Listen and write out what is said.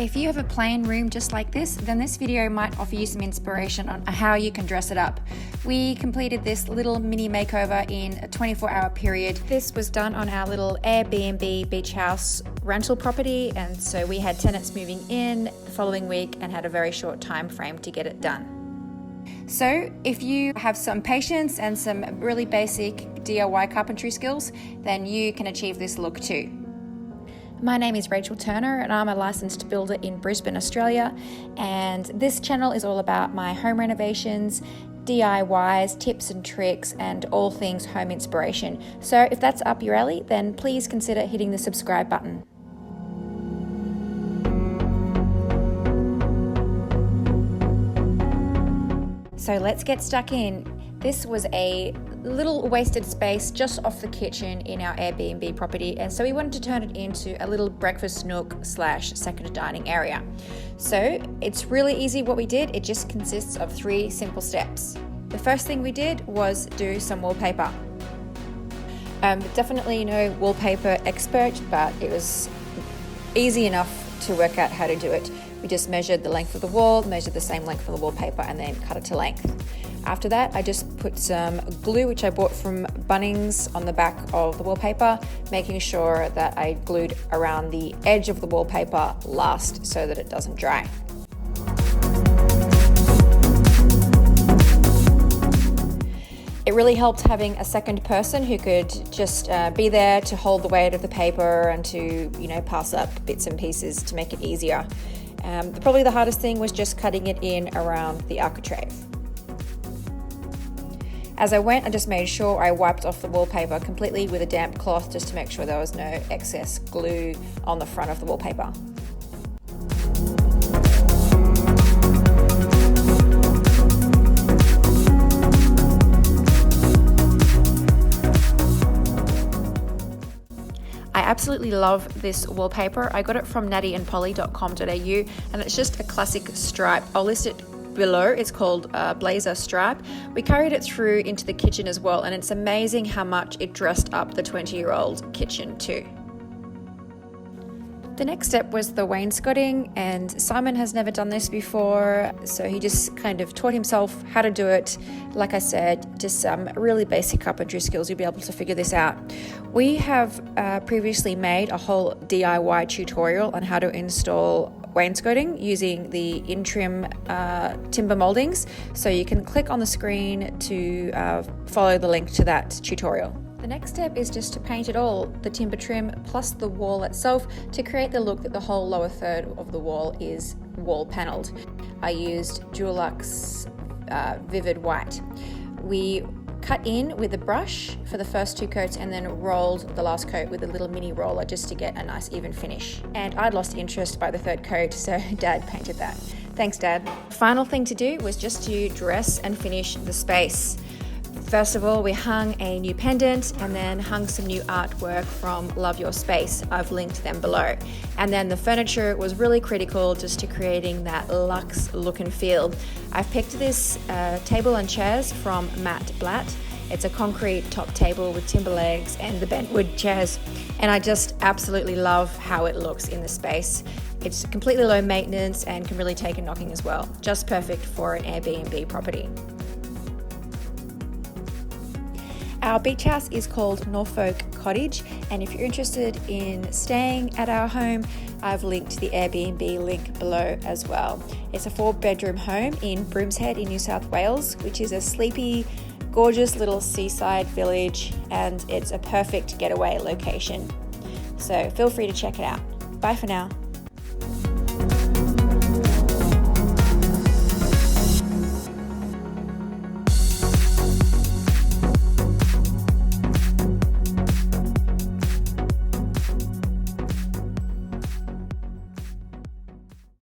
If you have a plain room just like this, then this video might offer you some inspiration on how you can dress it up. We completed this little mini makeover in a 24-hour period. This was done on our little Airbnb beach house rental property, and so we had tenants moving in the following week and had a very short time frame to get it done. So if you have some patience and some really basic DIY carpentry skills, then you can achieve this look too. My name is Rachel Turner and I'm a licensed builder in Brisbane, Australia, and this channel is all about my home renovations, DIYs, tips and tricks, and all things home inspiration. So if that's up your alley, then please consider hitting the subscribe button. So let's get stuck in. This was a little wasted space just off the kitchen in our Airbnb property, and so we wanted to turn it into a little breakfast nook / second dining area. So it's really easy what we did. It just consists of 3 simple steps. The first thing we did was do some wallpaper. Definitely no wallpaper expert, but it was easy enough to work out how to do it. We just measured the length of the wall, measured the same length for the wallpaper, and then cut it to length. After that, I just put some glue, which I bought from Bunnings, on the back of the wallpaper, making sure that I glued around the edge of the wallpaper last so that it doesn't dry. It really helped having a second person who could just be there to hold the weight of the paper and to, pass up bits and pieces to make it easier. Probably the hardest thing was just cutting it in around the architrave. As I went, I just made sure I wiped off the wallpaper completely with a damp cloth just to make sure there was no excess glue on the front of the wallpaper. I absolutely love this wallpaper. I got it from nattyandpolly.com.au, and it's just a classic stripe. I'll list it below. It's called Blazer Stripe. We carried it through into the kitchen as well, and it's amazing how much it dressed up the 20-year-old kitchen too. The next step was the wainscoting, and Simon has never done this before, so he just kind of taught himself how to do it. Like I said, just some really basic carpentry skills, you'll be able to figure this out. We have previously made a whole DIY tutorial on how to install wainscoting using the in-trim timber moldings, so you can click on the screen to follow the link to that tutorial. The next step is just to paint it all, the timber trim plus the wall itself, to create the look that the whole lower third of the wall is wall panelled. I used Dulux Vivid White. We cut in with a brush for the first 2 coats and then rolled the last coat with a little mini roller just to get a nice even finish. And I'd lost interest by the 3rd coat, so Dad painted that. Thanks, Dad. Final thing to do was just to dress and finish the space. First of all, we hung a new pendant and then hung some new artwork from Love Your Space. I've linked them below. And then the furniture was really critical just to creating that luxe look and feel. I've picked this table and chairs from Matt Blatt. It's a concrete top table with timber legs and the bentwood chairs. And I just absolutely love how it looks in the space. It's completely low maintenance and can really take a knocking as well. Just perfect for an Airbnb property. Our beach house is called Norfolk Cottage, and if you're interested in staying at our home, I've linked the Airbnb link below as well. It's a 4-bedroom home in Broomshead in New South Wales, which is a sleepy, gorgeous little seaside village, and it's a perfect getaway location. So feel free to check it out. Bye for now.